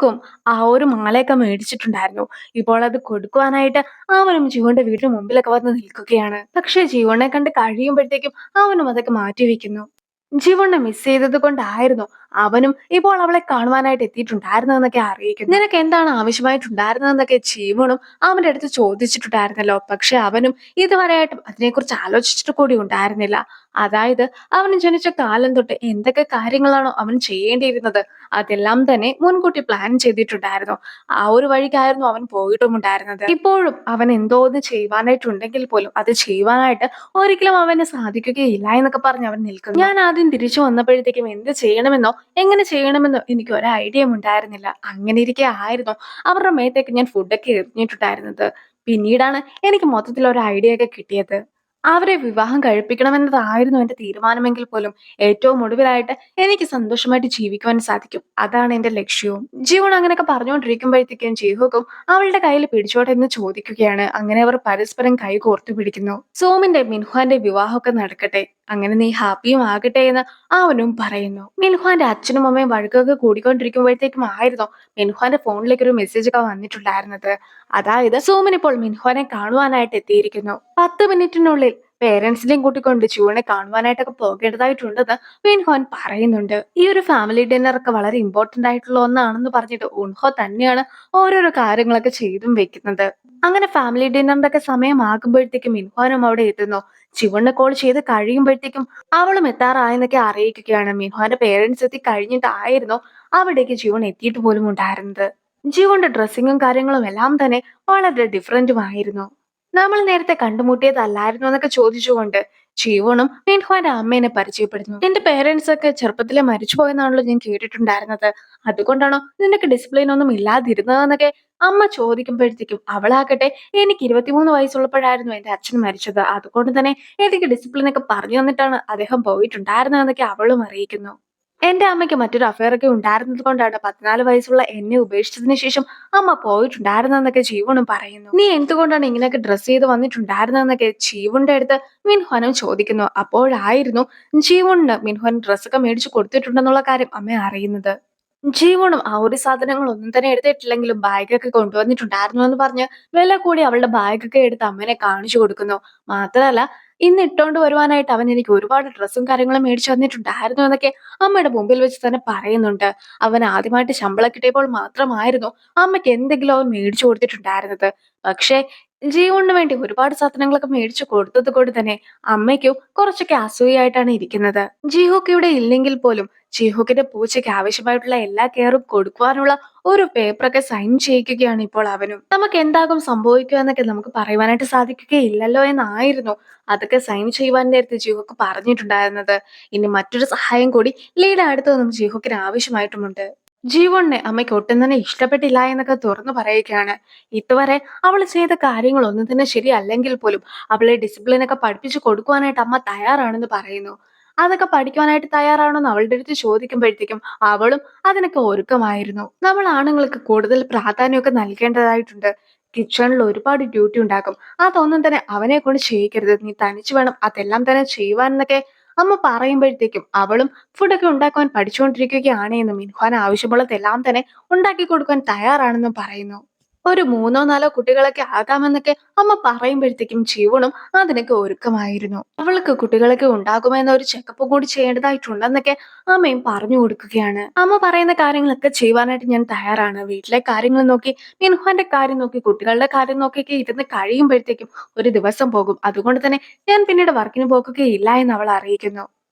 ജിഹോക്കും ആ ഒരു മാലയൊക്കെ മേടിച്ചിട്ടുണ്ടായിരുന്നു. ഇപ്പോൾ അത് കൊടുക്കുവാനായിട്ട് അവനും ജീവന്റെ വീടിന് മുമ്പിലൊക്കെ വന്ന് നിൽക്കുകയാണ്. പക്ഷെ ജീവനെ കണ്ട് കഴിയുമ്പോഴത്തേക്കും അവനും അതൊക്കെ മാറ്റിവെക്കുന്നു. ജീവനെ മിസ് ചെയ്തത് കൊണ്ടായിരുന്നു അവനും ഇപ്പോൾ അവളെ കാണുവാനായിട്ട് എത്തിയിട്ടുണ്ടായിരുന്നതെന്നൊക്കെ അറിയിക്കുന്നു. നിനക്ക് എന്താണ് ആവശ്യമായിട്ടുണ്ടായിരുന്നതെന്നൊക്കെ ജീവനും അവന്റെ അടുത്ത് ചോദിച്ചിട്ടുണ്ടായിരുന്നല്ലോ. പക്ഷെ അവനും ഇതുവരെയായിട്ടും അതിനെക്കുറിച്ച് ആലോചിച്ചിട്ട് കൂടി ഉണ്ടായിരുന്നില്ല. അതായത് അവൻ ജനിച്ച കാലം തൊട്ട് എന്തൊക്കെ കാര്യങ്ങളാണോ അവൻ ചെയ്യേണ്ടിയിരുന്നത് അതെല്ലാം തന്നെ മുൻകൂട്ടി പ്ലാൻ ചെയ്തിട്ടുണ്ടായിരുന്നു. ആ ഒരു വഴിക്കായിരുന്നു അവൻ പോയിട്ടുമുണ്ടായിരുന്നത്. ഇപ്പോഴും അവൻ എന്തോ ഒന്ന് ചെയ്യുവാനായിട്ടുണ്ടെങ്കിൽ പോലും അത് ചെയ്യുവാനായിട്ട് ഒരിക്കലും അവന് സാധിക്കുകയില്ല എന്നൊക്കെ പറഞ്ഞ് അവൻ നിൽക്കുന്നു. ഞാൻ ആദ്യം തിരിച്ചു വന്നപ്പോഴത്തേക്കും എന്ത് ചെയ്യണമെന്നോ എങ്ങനെ ചെയ്യണമെന്നോ എനിക്ക് ഒരു ഐഡിയയും ഉണ്ടായിരുന്നില്ല. അങ്ങനെ ഇരിക്കെ ആയിരുന്നു അവരുടെ മേത്തേക്ക് ഞാൻ ഫുഡൊക്കെ എറിഞ്ഞിട്ടുണ്ടായിരുന്നത്. പിന്നീടാണ് എനിക്ക് മൊത്തത്തിൽ ഒരു ഐഡിയ ഒക്കെ കിട്ടിയത്. അവരെ വിവാഹം കഴിപ്പിക്കണമെന്നതായിരുന്നു എന്റെ തീരുമാനമെങ്കിൽ പോലും ഏറ്റവും ഒടുവിലായിട്ട് എനിക്ക് സന്തോഷമായിട്ട് ജീവിക്കുവാൻ സാധിക്കും. അതാണ് എന്റെ ലക്ഷ്യവും. ജീവൻ അങ്ങനെയൊക്കെ പറഞ്ഞുകൊണ്ടിരിക്കുമ്പോഴത്തേക്കും ജീഹുക്കും അവളുടെ കയ്യിൽ പിടിച്ചോട്ടെ എന്ന് ചോദിക്കുകയാണ്. അങ്ങനെ അവർ പരസ്പരം കൈ കോർത്തു പിടിക്കുന്നു. സോമിന്റെ മിൻഹ്വാന്റെ വിവാഹമൊക്കെ നടക്കട്ടെ, അങ്ങനെ നീ ഹാപ്പിയും ആകട്ടെ എന്ന് അവനും പറയുന്നു. മിൻഹ്വാന്റെ അച്ഛനും അമ്മയും വഴക്കൊക്കെ കൂടിക്കൊണ്ടിരിക്കുമ്പോഴത്തേക്കും ആയിരുന്നു മിൻഹ്വാന്റെ ഫോണിലേക്ക് ഒരു മെസ്സേജ് ഒക്കെ വന്നിട്ടുണ്ടായിരുന്നത്. അതായത് സോമിൻ ഇപ്പോൾ മിൻഹ്വാനെ കാണുവാനായിട്ട് എത്തിയിരിക്കുന്നു. 10 മിനിറ്റിനുള്ളിൽ പേരൻസിനെയും കൂട്ടിക്കൊണ്ട് ചൂവനെ കാണുവാനായിട്ടൊക്കെ പോകേണ്ടതായിട്ടുണ്ടെന്ന് വിൻഹോൻ പറയുന്നുണ്ട്. ഈ ഒരു ഫാമിലി ഡിന്നർ ഒക്കെ വളരെ ഇമ്പോർട്ടന്റ് ആയിട്ടുള്ള ഒന്നാണെന്ന് പറഞ്ഞിട്ട് ഉൻഹോ തന്നെയാണ് ഓരോരോ കാര്യങ്ങളൊക്കെ ചെയ്തും വെക്കുന്നത്. അങ്ങനെ ഫാമിലി ഡിന്നറിന്റെ ഒക്കെ സമയമാകുമ്പോഴത്തേക്കും മിൻഹോനും അവിടെ എത്തുന്നു. ചിവണ് കോൾ ചെയ്ത് കഴിയുമ്പോഴത്തേക്കും അവളും എത്താറായെന്നൊക്കെ അറിയിക്കുകയാണ്. മിൻഹോന്റെ പേരൻസ് എത്തി കഴിഞ്ഞിട്ടായിരുന്നു അവിടേക്ക് ജീവൻ എത്തിയിട്ട് പോലും ഉണ്ടായിരുന്നത്. ജീവന്റെ ഡ്രസ്സിങ്ങും കാര്യങ്ങളും എല്ലാം തന്നെ വളരെ ഡിഫറന്റുമായിരുന്നു. നമ്മൾ നേരത്തെ കണ്ടുമുട്ടിയതല്ലായിരുന്നു എന്നൊക്കെ ചോദിച്ചുകൊണ്ട് ജീവനും മിൻഹോന്റെ അമ്മേനെ പരിചയപ്പെടുന്നു. എന്റെ പേരൻസ് ഒക്കെ ചെറുപ്പത്തിലെ മരിച്ചുപോയെന്നാണല്ലോ ഞാൻ കേട്ടിട്ടുണ്ടായിരുന്നത്. അതുകൊണ്ടാണോ നിനക്ക് ഡിസിപ്ലിൻ ഒന്നും ഇല്ലാതിരുന്നതെന്നൊക്കെ അമ്മ ചോദിക്കുമ്പോഴത്തേക്കും അവളാകട്ടെ എനിക്ക് 23 വയസ്സുള്ളപ്പോഴായിരുന്നു എന്റെ അച്ഛൻ മരിച്ചത്. അതുകൊണ്ട് തന്നെ എനിക്ക് ഡിസിപ്ലിൻ ഒക്കെ പറഞ്ഞു തന്നിട്ടാണ് അദ്ദേഹം പോയിട്ടുണ്ടായിരുന്നതെന്നൊക്കെ അവളും അറിയിക്കുന്നു. എന്റെ അമ്മയ്ക്ക് മറ്റൊരു അഫയർ ഒക്കെ ഉണ്ടായിരുന്നത് കൊണ്ടാണ് 14 വയസ്സുള്ള എന്നെ ഉപേക്ഷിച്ചതിന് ശേഷം അമ്മ പോയിട്ടുണ്ടായിരുന്നെന്നൊക്കെ ജീവനും പറയുന്നു. നീ എന്തുകൊണ്ടാണ് ഇങ്ങനെയൊക്കെ ഡ്രസ് ചെയ്ത് വന്നിട്ടുണ്ടായിരുന്നതെന്നൊക്കെ ജീവന്റെ അടുത്ത് മിൻഹ്വാനും ചോദിക്കുന്നു. അപ്പോഴായിരുന്നു ജീവണിന് മിൻഹ്വാൻ ഡ്രസ്സൊക്കെ മേടിച്ചു കൊടുത്തിട്ടുണ്ടെന്നുള്ള കാര്യം അമ്മ അറിയുന്നത്. ജീവണും ആ ഒരു സാധനങ്ങളൊന്നും തന്നെ എടുത്തിട്ടില്ലെങ്കിലും ബാഗൊക്കെ കൊണ്ടുവന്നിട്ടുണ്ടായിരുന്നു എന്ന് പറഞ്ഞ് വില കൂടി അവളുടെ ബാഗൊക്കെ എടുത്ത് അമ്മേനെ കാണിച്ചു കൊടുക്കുന്നു. മാത്രമല്ല ഇന്ന് ഇട്ടോണ്ട് വരുവാനായിട്ട് അവൻ എനിക്ക് ഒരുപാട് ഡ്രസ്സും കാര്യങ്ങളും മേടിച്ചു തന്നിട്ടുണ്ടായിരുന്നു എന്നൊക്കെ അമ്മയുടെ മുമ്പിൽ വെച്ച് തന്നെ പറയുന്നുണ്ട്. അവൻ ആദ്യമായിട്ട് ശമ്പളം കിട്ടിയപ്പോൾ മാത്രമായിരുന്നു അമ്മയ്ക്ക് എന്തെങ്കിലും അവൻ മേടിച്ചു കൊടുത്തിട്ടുണ്ടായിരുന്നത്. പക്ഷേ ജീവണിന് വേണ്ടി ഒരുപാട് സാധനങ്ങളൊക്കെ മേടിച്ചു കൊടുത്തത് കൊണ്ട് തന്നെ അമ്മയ്ക്കും കുറച്ചൊക്കെ അസൂയായിട്ടാണ് ഇരിക്കുന്നത്. ജീഹോക്ക് ഇവിടെ ഇല്ലെങ്കിൽ പോലും ജീഹോക്കിന്റെ പൂച്ചയ്ക്ക് ആവശ്യമായിട്ടുള്ള എല്ലാ കെയറും കൊടുക്കുവാനുള്ള ഒരു പേപ്പറൊക്കെ സൈൻ ചെയ്യിക്കുകയാണ് ഇപ്പോൾ അവനും. നമുക്ക് എന്താകും സംഭവിക്കുക എന്നൊക്കെ നമുക്ക് പറയുവാനായിട്ട് സാധിക്കുകയില്ലല്ലോ എന്നായിരുന്നു അതൊക്കെ സൈൻ ചെയ്യുവാൻ നേരത്തെ ജീഹോക്ക് പറഞ്ഞിട്ടുണ്ടായിരുന്നത്. ഇനി മറ്റൊരു സഹായം കൂടി ലീല അടുത്തതൊന്നും ജീഹോക്കിന് ആവശ്യമായിട്ടുമുണ്ട്. ജീവണിനെ അമ്മയ്ക്ക് ഒട്ടും തന്നെ ഇഷ്ടപ്പെട്ടില്ല എന്നൊക്കെ തുറന്നു പറയുകയാണ്. ഇതുവരെ അവൾ ചെയ്ത കാര്യങ്ങളൊന്നും തന്നെ ശരിയല്ലെങ്കിൽ പോലും അവളെ ഡിസിപ്ലിനൊക്കെ പഠിപ്പിച്ചു കൊടുക്കുവാനായിട്ട് അമ്മ തയ്യാറാണെന്ന് പറയുന്നു. അതൊക്കെ പഠിക്കുവാനായിട്ട് തയ്യാറാണെന്ന് അവളുടെ അടുത്ത് ചോദിക്കുമ്പോഴത്തേക്കും അവളും അതിനൊക്കെ ഒരുക്കമായിരുന്നു. നമ്മൾ ആണുങ്ങൾക്ക് കൂടുതൽ പ്രാധാന്യമൊക്കെ നൽകേണ്ടതായിട്ടുണ്ട്. കിച്ചണിൽ ഒരുപാട് ഡ്യൂട്ടി ഉണ്ടാക്കും. അതൊന്നും തന്നെ അവനെ കൊണ്ട് ചെയ്യിക്കരുത്. നീ തനിച്ചു വേണം അതെല്ലാം തന്നെ ചെയ്യുവാൻ എന്നൊക്കെ അമ്മ പറയുമ്പോഴത്തേക്കും അവളും ഫുഡൊക്കെ ഉണ്ടാക്കുവാൻ പഠിച്ചുകൊണ്ടിരിക്കുകയാണ് എന്നും മിൻഹ്വാൻ ആവശ്യമുള്ളതെല്ലാം തന്നെ ഉണ്ടാക്കി കൊടുക്കാൻ തയ്യാറാണെന്നും പറയുന്നു. ഒരു 3 4 കുട്ടികളൊക്കെ ആകാമെന്നൊക്കെ അമ്മ പറയുമ്പോഴത്തേക്കും ജീവണും അതിനൊക്കെ ഒരുക്കമായിരുന്നു. അവൾക്ക് കുട്ടികളൊക്കെ ഉണ്ടാകുമെന്ന ഒരു ചെക്കപ്പ് കൂടി ചെയ്യേണ്ടതായിട്ടുണ്ടെന്നൊക്കെ അമ്മയും പറഞ്ഞു കൊടുക്കുകയാണ്. അമ്മ പറയുന്ന കാര്യങ്ങളൊക്കെ ചെയ്യുവാനായിട്ട് ഞാൻ തയ്യാറാണ്. വീട്ടിലെ കാര്യങ്ങൾ നോക്കി മിൻഹ്വാന്റെ കാര്യം നോക്കി കുട്ടികളുടെ കാര്യം നോക്കിയൊക്കെ ഇരുന്ന് കഴിയുമ്പോഴത്തേക്കും ഒരു ദിവസം പോകും. അതുകൊണ്ട് തന്നെ ഞാൻ പിന്നീട് വർക്കിന് പോകുകയില്ല എന്ന് അവൾ അറിയിക്കുന്നു.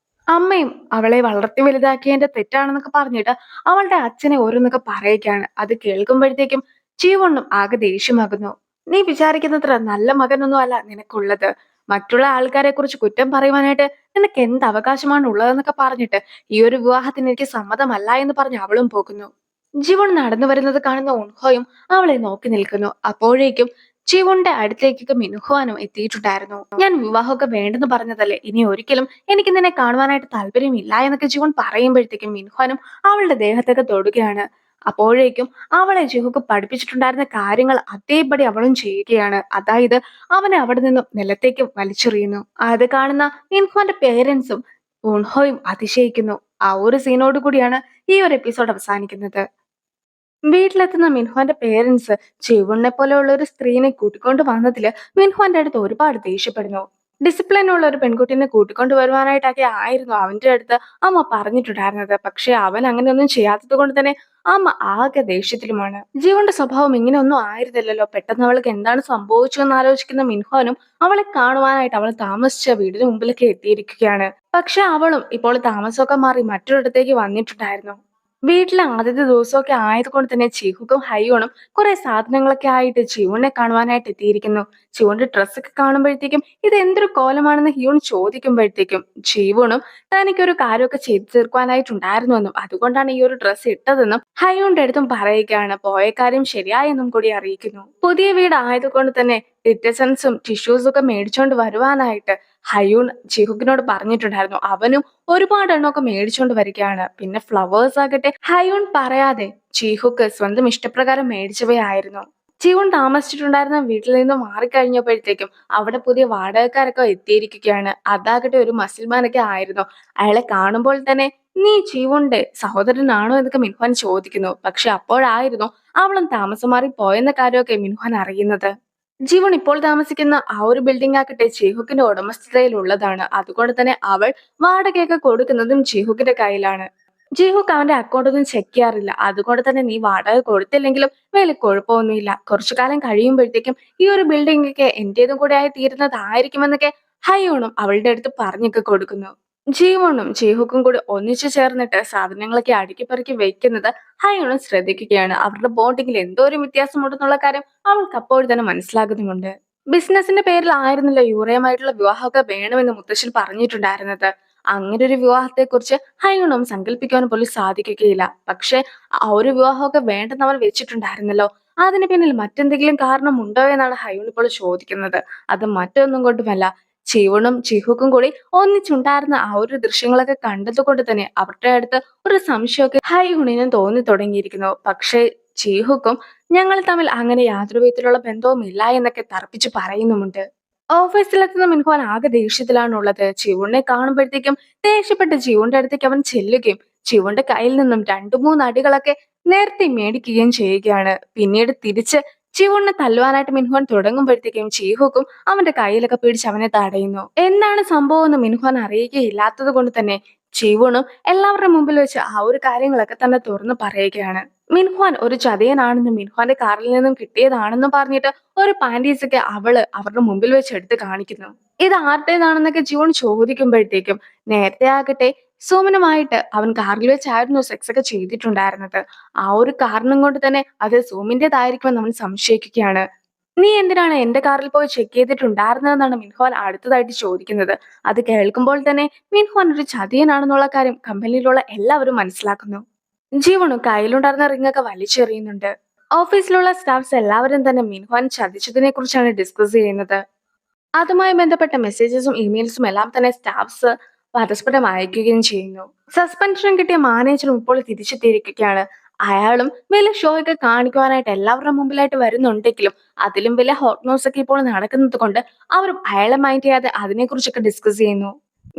അമ്മയും അവളെ വളർത്തി വലുതാക്കിയതിന്റെ തെറ്റാണെന്നൊക്കെ പറഞ്ഞിട്ട് അവളുടെ അച്ഛനെ ഓരോന്നൊക്കെ പറയുകയാണ്. അത് കേൾക്കുമ്പോഴത്തേക്കും ജീവണ്ണും ആകെ ദേഷ്യമാകുന്നു. നീ വിചാരിക്കുന്നത്ര നല്ല മകനൊന്നും അല്ല നിനക്കുള്ളത്. മറ്റുള്ള ആൾക്കാരെ കുറിച്ച് കുറ്റം പറയുവാനായിട്ട് നിനക്ക് എന്ത് അവകാശമാണ് ഉള്ളതെന്നൊക്കെ പറഞ്ഞിട്ട് ഈ ഒരു വിവാഹത്തിന് എനിക്ക് സമ്മതമല്ല എന്ന് പറഞ്ഞ് അവളും പോകുന്നു. ജീവൺ നടന്നു വരുന്നത് കാണുന്ന ഉൻഹോയും അവളെ നോക്കി നിൽക്കുന്നു. അപ്പോഴേക്കും ജീവന്റെ അടുത്തേക്കൊക്കെ മിൻഹ്വാനും എത്തിയിട്ടുണ്ടായിരുന്നു. ഞാൻ വിവാഹമൊക്കെ വേണ്ടെന്ന് പറഞ്ഞതല്ലേ, ഇനി ഒരിക്കലും എനിക്ക് നിന്നെ കാണുവാനായിട്ട് താല്പര്യമില്ല എന്നൊക്കെ ജീവൻ പറയുമ്പോഴത്തേക്കും മിൻഹ്വാനും അവളുടെ ദേഹത്തൊക്കെ തൊടുകയാണ്. അപ്പോഴേക്കും അവളെ ജിഹുക്ക് പഠിപ്പിച്ചിട്ടുണ്ടായിരുന്ന കാര്യങ്ങൾ അതേപടി അവളും ചെയ്യുകയാണ്. അതായത് അവനെ അവിടെ നിന്നും നിലത്തേക്ക് വലിച്ചെറിയുന്നു. അത് കാണുന്ന മിൻഹ്വാന്റെ പേരൻസും ഉൻഹോയും അതിശയിക്കുന്നു. ആ ഒരു സീനോട് കൂടിയാണ് ഈ ഒരു എപ്പിസോഡ് അവസാനിക്കുന്നത്. വീട്ടിലെത്തുന്ന മിൻഹുവാന്റെ പേരൻസ് ചിവുണിനെ പോലെയുള്ള ഒരു സ്ത്രീനെ കൂട്ടിക്കൊണ്ട് വന്നതില് മിൻഹുവാന്റെ അടുത്ത് ഒരുപാട് ദേഷ്യപ്പെടുന്നു. ഡിസിപ്ലിൻ ഉള്ള ഒരു പെൺകുട്ടിനെ കൂട്ടിക്കൊണ്ട് വരുവാനായിട്ടൊക്കെ ആയിരുന്നു അവന്റെ അടുത്ത് അമ്മ പറഞ്ഞിട്ടുണ്ടായിരുന്നത്. പക്ഷെ അവൻ അങ്ങനെയൊന്നും ചെയ്യാത്തത് കൊണ്ട് തന്നെ അമ്മ ആകെ ദേഷ്യത്തിലുമാണ്. ജീവന്റെ സ്വഭാവം ഇങ്ങനെയൊന്നും ആയിരുന്നില്ലല്ലോ. പെട്ടെന്ന് അവൾക്ക് എന്താണ് സംഭവിച്ചതെന്ന് ആലോചിക്കുന്ന മിൻഹുവാനും അവളെ കാണുവാനായിട്ട് അവൾ താമസിച്ച വീടിന് മുമ്പിലൊക്കെ എത്തിയിരിക്കുകയാണ്. പക്ഷെ അവളും ഇപ്പോൾ താമസമൊക്കെ മാറി മറ്റൊരിടത്തേക്ക് വന്നിട്ടുണ്ടായിരുന്നു. വീട്ടിലെ ആദ്യത്തെ ദിവസമൊക്കെ ആയതുകൊണ്ട് തന്നെ ചിഹുക്കും ഹൈയോണും കുറെ സാധനങ്ങളൊക്കെ ആയിട്ട് ചിവുണിനെ കാണുവാനായിട്ട് എത്തിയിരിക്കുന്നു. ചിവുന്റെ ഡ്രസ്സൊക്കെ കാണുമ്പോഴത്തേക്കും ഇത് എന്തൊരു കോലമാണെന്ന് ഹിയോൺ ചോദിക്കുമ്പോഴത്തേക്കും ചിവുണും തനിക്കൊരു കാര്യമൊക്കെ ചെയ്തു തീർക്കുവാനായിട്ടുണ്ടായിരുന്നുവെന്നും അതുകൊണ്ടാണ് ഈ ഒരു ഡ്രസ്സ് ഇട്ടതെന്നും ഹയോന്റെ അടുത്തും പറയുകയാണ്. പോയ കാര്യം ശരിയായെന്നും കൂടി അറിയിക്കുന്നു. പുതിയ വീട് ആയതുകൊണ്ട് തന്നെ ഡിറ്റർജൻസും ടിഷ്യൂസും ഒക്കെ മേടിച്ചോണ്ട് വരുവാനായിട്ട് ഹയൂൺ ചിഹുക്കിനോട് പറഞ്ഞിട്ടുണ്ടായിരുന്നു. അവനും ഒരുപാട് എണ്ണമൊക്കെ മേടിച്ചോണ്ട് വരികയാണ്. പിന്നെ ഫ്ലവേഴ്സ് ആകട്ടെ ഹയൂൺ പറയാതെ ചീഹുക്ക് സ്വന്തം ഇഷ്ടപ്രകാരം മേടിച്ചവയായിരുന്നു. ജീവൻ താമസിച്ചിട്ടുണ്ടായിരുന്ന വീട്ടിൽ നിന്ന് മാറിക്കഴിഞ്ഞപ്പോഴത്തേക്കും അവിടെ പുതിയ വാടകക്കാരൊക്കെ എത്തിയിരിക്കുകയാണ്. അതാകട്ടെ ഒരു മസിൽമാനൊക്കെ ആയിരുന്നു. അയാളെ കാണുമ്പോൾ തന്നെ നീ ജീവന്റെ സഹോദരനാണോ എന്നൊക്കെ മിൻഹ്വാൻ ചോദിക്കുന്നു. പക്ഷെ അപ്പോഴായിരുന്നു അവളും താമസം മാറി പോയെന്ന കാര്യമൊക്കെ മിൻഹ്വാൻ അറിയുന്നത്. ജീവൻ ഇപ്പോൾ താമസിക്കുന്ന ആ ഒരു ബിൽഡിംഗ് ആകട്ടെ ചീഹുക്കിന്റെ ഉടമസ്ഥതയിലുള്ളതാണ്. അതുകൊണ്ട് തന്നെ അവൾ വാടകയൊക്കെ കൊടുക്കുന്നതും ചീഹുക്കിന്റെ കയ്യിലാണ്. ജീഹുക്ക് അവന്റെ അക്കൗണ്ട് ഒന്നും ചെക്ക് ചെയ്യാറില്ല. അതുകൊണ്ട് തന്നെ നീ വാടക കൊടുത്തില്ലെങ്കിലും വലിയ കുഴപ്പമൊന്നുമില്ല. കുറച്ചു കാലം കഴിയുമ്പോഴത്തേക്കും ഈ ഒരു ബിൽഡിംഗ് ഒക്കെ എന്റേതും കൂടെ ആയി തീരുന്നതായിരിക്കുമെന്നൊക്കെ ഹയോണും അവളുടെ അടുത്ത് പറഞ്ഞൊക്കെ കൊടുക്കുന്നു. ജീവണും ജീഹുക്കും കൂടി ഒന്നിച്ചു ചേർന്നിട്ട് സാധനങ്ങളൊക്കെ അടുക്കി പെറുക്കി വെക്കുന്നത് ഹയോണും ശ്രദ്ധിക്കുകയാണ്. അവരുടെ ബോണ്ടിങ്ങിൽ എന്തോ ഒരു വ്യത്യാസമുണ്ടെന്നുള്ള കാര്യം അവൾക്ക് അപ്പോൾ തന്നെ മനസ്സിലാകുന്നുമുണ്ട്. ബിസിനസിന്റെ പേരിലായിരുന്നല്ലോ യൂറയുമായിട്ടുള്ള വിവാഹമൊക്കെ വേണമെന്ന് മുത്തശ്ശൻ പറഞ്ഞിട്ടുണ്ടായിരുന്നത്. അങ്ങനെ ഒരു വിവാഹത്തെ കുറിച്ച് ഹയോണും സങ്കല്പിക്കാൻ പോലും സാധിക്കുകയില്ല. പക്ഷെ ആ ഒരു വിവാഹമൊക്കെ വേണ്ടെന്ന് അവൾ വെച്ചിട്ടുണ്ടായിരുന്നല്ലോ. അതിന് പിന്നിൽ മറ്റെന്തെങ്കിലും കാരണം ഉണ്ടോ എന്നാണ് ഹയോൺ ഇപ്പോൾ ചോദിക്കുന്നത്. അത് മറ്റൊന്നും കൊണ്ടുമല്ല, ചീവണും ചിഹുക്കും കൂടി ഒന്നിച്ചുണ്ടായിരുന്ന ആ ഒരു ദൃശ്യങ്ങളൊക്കെ കണ്ടത് കൊണ്ട് തന്നെ അവരുടെ അടുത്ത് ഒരു സംശയമൊക്കെ ഹൈഹുണിനും തോന്നി തുടങ്ങിയിരിക്കുന്നു. പക്ഷേ ചീഹുക്കും ഞങ്ങൾ തമ്മിൽ അങ്ങനെ യാതൊരു വിധത്തിലുള്ള ബന്ധവും ഇല്ല എന്നൊക്കെ തർപ്പിച്ച് പറയുന്നുമുണ്ട്. ഓഫീസിലെത്തുന്ന മിൻഹ്വാൻ ആകെ ദേഷ്യത്തിലാണുള്ളത്. ചിവുണിനെ കാണുമ്പോഴത്തേക്കും ദേഷ്യപ്പെട്ട് ചിവുന്റെ അടുത്തേക്ക് അവൻ ചെല്ലുകയും ചിവുന്റെ കയ്യിൽ നിന്നും രണ്ടു മൂന്ന് അടികളൊക്കെ നേരത്തെ മേടിക്കുകയും ചെയ്യുകയാണ്. പിന്നീട് തിരിച്ച് ചിവുണിനെ തല്ലുവാനായിട്ട് മിൻഹ്വാൻ തുടങ്ങുമ്പോഴത്തേക്കും ചീഹുക്കും അവന്റെ കയ്യിലൊക്കെ പിടിച്ച് അവനെ തടയുന്നു. എന്താണ് സംഭവം എന്ന് മിൻഹ്വാൻ അറിയുകയില്ലാത്തത് കൊണ്ട് തന്നെ ചിവുണും എല്ലാവരുടെ മുമ്പിൽ വെച്ച് ആ ഒരു കാര്യങ്ങളൊക്കെ തന്നെ തുറന്നു പറയുകയാണ്. മിൻഹ്വാൻ ഒരു ചതിയനാണെന്നും മിൻഹ്വാന്റെ കാറിൽ നിന്നും കിട്ടിയതാണെന്നും പറഞ്ഞിട്ട് ഒരു പാന്റീസ് ഒക്കെ അവള് അവരുടെ മുമ്പിൽ വെച്ച് എടുത്ത് കാണിക്കുന്നു. ഇത് ആരുടേതാണെന്നൊക്കെ ജീവൻ ചോദിക്കുമ്പോഴത്തേക്കും നേരത്തെ ആകട്ടെ സോമനുമായിട്ട് അവൻ കാറിൽ വെച്ചായിരുന്നു സെക്സ് ഒക്കെ ചെയ്തിട്ടുണ്ടായിരുന്നത്. ആ ഒരു കാരണം കൊണ്ട് തന്നെ അത് സോമിന്റേതായിരിക്കുമെന്ന് അവൻ സംശയിക്കുകയാണ്. നീ എന്തിനാണ് എന്റെ കാറിൽ പോയി ചെക്ക് ചെയ്തിട്ടുണ്ടായിരുന്നതെന്നാണ് മിൻഹ്വാൻ അടുത്തതായിട്ട് ചോദിക്കുന്നത്. അത് കേൾക്കുമ്പോൾ തന്നെ മിൻഹ്വാൻ ഒരു ചതിയനാണെന്നുള്ള കാര്യം കമ്പനിയിലുള്ള എല്ലാവരും മനസ്സിലാക്കുന്നു. ജീവണു കയ്യിലുണ്ടായിരുന്ന റിംഗ് ഒക്കെ വലിച്ചെറിയുന്നുണ്ട്. ഓഫീസിലുള്ള സ്റ്റാഫ്സ് എല്ലാവരും തന്നെ മിൻഹ്വാൻ ചതിച്ചതിനെ കുറിച്ചാണ് ഡിസ്കസ് ചെയ്യുന്നത്. അതുമായി ബന്ധപ്പെട്ട മെസ്സേജസും ഇമെയിൽസും എല്ലാം തന്നെ സ്റ്റാഫ്സ് പരസ്പരം അയക്കുകയും ചെയ്യുന്നു. സസ്പെൻഷൻ കിട്ടിയ മാനേജറും ഇപ്പോൾ തിരിച്ചെത്തിയിരിക്കുകയാണ്. അയാളും വലിയ ഷോ ഒക്കെ കാണിക്കുവാനായിട്ട് എല്ലാവരുടെ മുമ്പിലായിട്ട് വരുന്നുണ്ടെങ്കിലും അതിലും വലിയ ഹോട്ട് ന്യൂസ് ഒക്കെ ഇപ്പോൾ നടക്കുന്നത് കൊണ്ട് അവരും അയാളെ മൈൻഡ് ചെയ്യാതെ അതിനെക്കുറിച്ചൊക്കെ ഡിസ്കസ് ചെയ്യുന്നു.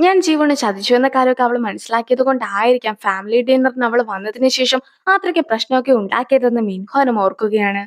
ഞാൻ ജീവനെ ചതിച്ചു എന്ന കാര്യമൊക്കെ അവൾ മനസ്സിലാക്കിയത് കൊണ്ടായിരിക്കാം ഫാമിലി ഡിന്നറിന് അവൾ വന്നതിന് ശേഷം അത്രയ്ക്ക് പ്രശ്നമൊക്കെ ഉണ്ടാക്കിയതെന്ന് മിൻഹ്വാനും ഓർക്കുകയാണ്.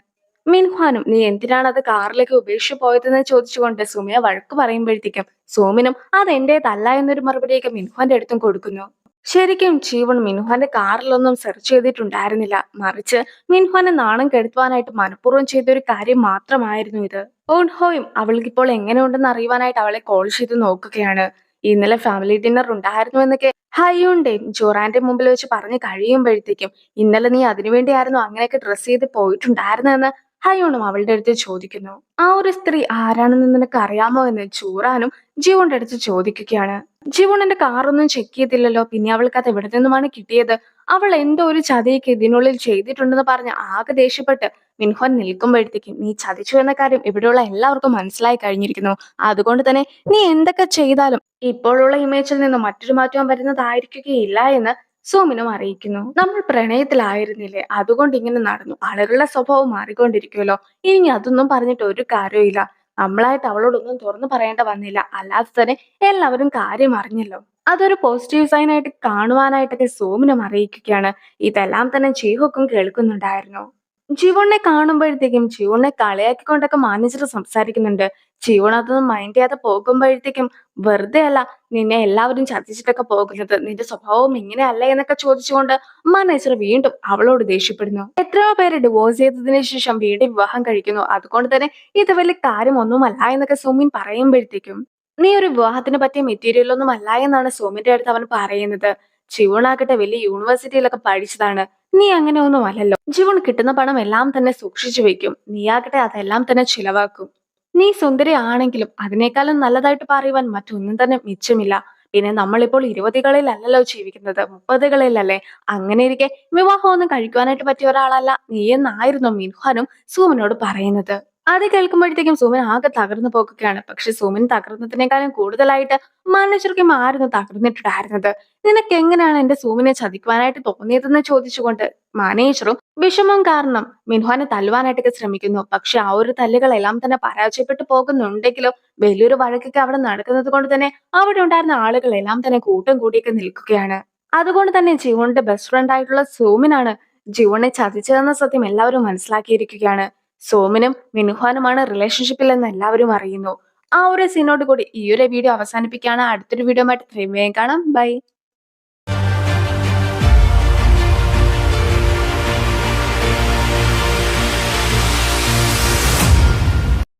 മിൻഹ്വാനും നീ എന്തിനാണ് അത് കാറിലേക്ക് ഉപേക്ഷിച്ചു പോയതെന്ന് ചോദിച്ചുകൊണ്ട് സുമിയ വഴക്ക് പറയുമ്പോഴത്തേക്കും സോമിനും അത് എന്റേതല്ല എന്നൊരു മറുപടിയൊക്കെ മിൻഹ്വാന്റെ അടുത്തും കൊടുക്കുന്നു. ശരിക്കും ജീവൻ മിൻഹ്വാന്റെ കാറിലൊന്നും സെർച്ച് ചെയ്തിട്ടുണ്ടായിരുന്നില്ല. മറിച്ച് മിൻഹ്വാനെ നാണം കെടുത്തുവാനായിട്ട് മനഃപൂർവ്വം ചെയ്ത ഒരു കാര്യം മാത്രമായിരുന്നു ഇത്. ഓൺഹോയും അവൾക്കിപ്പോൾ എങ്ങനെയുണ്ടെന്ന് അറിയുവാനായിട്ട് അവളെ കോൾ ചെയ്ത് നോക്കുകയാണ്. ഇന്നലെ ഫാമിലി ഡിന്നർ ഉണ്ടായിരുന്നു എന്നൊക്കെ ഹയുണ്ടെയും ജോറാന്റെ മുമ്പിൽ വെച്ച് പറഞ്ഞു കഴിയുമ്പോഴത്തേക്കും ഇന്നലെ നീ അതിനുവേണ്ടിയായിരുന്നു അങ്ങനെയൊക്കെ ഡ്രസ് ചെയ്ത് പോയിട്ടുണ്ടായിരുന്നെന്ന് ഹയോണും അവളുടെ അടുത്ത് ചോദിക്കുന്നു. ആ ഒരു സ്ത്രീ ആരാണെന്ന് നിനക്ക് അറിയാമോ എന്ന് ജോറാനും ജീവന്റെ അടുത്ത് ചോദിക്കുകയാണ്. ജീവൻ എന്റെ കാറൊന്നും ചെക്ക് ചെയ്തില്ലല്ലോ, പിന്നെ അവൾക്ക് അത് എവിടെ നിന്നുമാണ് കിട്ടിയത്? അവൾ എന്തോ ഒരു ചതിയൊക്കെ ഇതിനുള്ളിൽ ചെയ്തിട്ടുണ്ടെന്ന് പറഞ്ഞ് ആകെ ദേഷ്യപ്പെട്ട് മിൻഹ്വാൻ നിൽക്കുമ്പോഴത്തേക്കും നീ ചതിച്ചു എന്ന കാര്യം ഇവിടെയുള്ള എല്ലാവർക്കും മനസ്സിലായി കഴിഞ്ഞിരിക്കുന്നു. അതുകൊണ്ട് തന്നെ നീ എന്തൊക്കെ ചെയ്താലും ഇപ്പോഴുള്ള ഇമേജിൽ നിന്ന് മറ്റൊരു മാറ്റം വരുന്നതായിരിക്കുകയില്ല എന്ന് സോമിനും അറിയിക്കുന്നു. നമ്മൾ പ്രണയത്തിലായിരുന്നില്ലേ, അതുകൊണ്ട് ഇങ്ങനെ നടന്നു. ആളുകളുടെ സ്വഭാവം മാറിക്കൊണ്ടിരിക്കുമല്ലോ. ഇനി അതൊന്നും പറഞ്ഞിട്ട് ഒരു കാര്യമില്ല. നമ്മളായിട്ട് അവളോടൊന്നും തുറന്നു പറയേണ്ട വന്നില്ല. അല്ലാതെ തന്നെ എല്ലാവരും കാര്യം അറിഞ്ഞല്ലോ. അതൊരു പോസിറ്റീവ് സൈൻ ആയിട്ട് കാണുവാനായിട്ടൊക്കെ സോമിനും അറിയിക്കുകയാണ്. ഇതെല്ലാം തന്നെ ജീവക്കും കേൾക്കുന്നുണ്ടായിരുന്നു. ജീവനെ കാണുമ്പോഴത്തേക്കും ജീവനെ കളിയാക്കിക്കൊണ്ടൊക്കെ മാനേജർ സംസാരിക്കുന്നുണ്ട്. ജീവൻ അതൊന്നും മൈൻഡ് ചെയ്യാതെ പോകുമ്പോഴത്തേക്കും വെറുതെ അല്ല നിന്നെ എല്ലാവരും ചതിച്ചിട്ടൊക്കെ പോകുന്നത്. നിന്റെ സ്വഭാവം ഇങ്ങനെയല്ല എന്നൊക്കെ ചോദിച്ചുകൊണ്ട് മാനേജർ വീണ്ടും അവളോട് ദേഷ്യപ്പെടുന്നു. എത്രയോ പേര് ഡിവോഴ്സ് ചെയ്തതിനു ശേഷം വീണ്ടും വിവാഹം കഴിക്കുന്നു. അതുകൊണ്ട് തന്നെ ഇത് വലിയ കാര്യമൊന്നുമല്ല എന്നൊക്കെ സുമിൻ പറയുമ്പോഴത്തേക്കും നീ ഒരു വിവാഹത്തിന് പറ്റിയ മെറ്റീരിയൽ ഒന്നും അല്ല എന്നാണ് സോമിന്റെ അടുത്ത് അവൻ പറയുന്നത്. ജീവനാകട്ടെ വലിയ യൂണിവേഴ്സിറ്റിയിലൊക്കെ പഠിച്ചതാണ്. നീ അങ്ങനെ ഒന്നും അല്ലല്ലോ. ജീവൻ കിട്ടുന്ന പണം എല്ലാം തന്നെ സൂക്ഷിച്ചു വെക്കും. നീയാകട്ടെ അതെല്ലാം തന്നെ ചിലവാക്കും. നീ സുന്ദരി ആണെങ്കിലും അതിനേക്കാളും നല്ലതായിട്ട് പറയുവാൻ മറ്റൊന്നും തന്നെ മിച്ചമില്ല. പിന്നെ നമ്മളിപ്പോൾ 20കളിലല്ലല്ലോ ജീവിക്കുന്നത്, 30കളിലല്ലേ. അങ്ങനെ ഇരിക്കെ വിവാഹമൊന്നും കഴിക്കുവാനായിട്ട് പറ്റിയ ഒരാളല്ല നീ എന്നായിരുന്നു മിൻഹാനും സൂമിനോട് പറയുന്നത്. അത് കേൾക്കുമ്പോഴത്തേക്കും സുമിൻ ആകെ തകർന്നു പോകുകയാണ്. പക്ഷെ സുമിൻ തകർന്നതിനേക്കാളും കൂടുതലായിട്ട് മാനേജർക്കും ആയിരുന്നു തകർന്നിട്ടുണ്ടായിരുന്നത്. നിനക്ക് എങ്ങനെയാണ് എന്റെ സുമിനെ ചതിക്കുവാനായിട്ട് തോന്നിയതെന്ന് ചോദിച്ചുകൊണ്ട് മാനേജറും വിഷമം കാരണം മിൻഹാനെ തല്ലുവാനായിട്ടൊക്കെ ശ്രമിക്കുന്നു. പക്ഷെ ആ ഒരു തല്ലുകളെല്ലാം തന്നെ പരാജയപ്പെട്ടു പോകുന്നുണ്ടെങ്കിലും വലിയൊരു വഴക്കൊക്കെ അവിടെ നടക്കുന്നത് കൊണ്ട് തന്നെ അവിടെ ഉണ്ടായിരുന്ന ആളുകളെല്ലാം തന്നെ കൂട്ടം കൂടിയൊക്കെ നിൽക്കുകയാണ്. അതുകൊണ്ട് തന്നെ ജീവന്റെ ബെസ്റ്റ് ഫ്രണ്ട് ആയിട്ടുള്ള സോമിനാണ് ജീവനെ ചതിച്ചതെന്ന സത്യം എല്ലാവരും മനസ്സിലാക്കിയിരിക്കുകയാണ്. സോമനും മിനുഹാനുമാണ് റിലേഷൻഷിപ്പിൽ എന്ന് എല്ലാവരും അറിയുന്നു. ആ ഒരു സീനോട് കൂടി ഈ ഒരു വീഡിയോ അവസാനിപ്പിക്കുകയാണ്. അടുത്തൊരു വീഡിയോ ആയിട്ട് വേഗം കാണാം. ബൈ.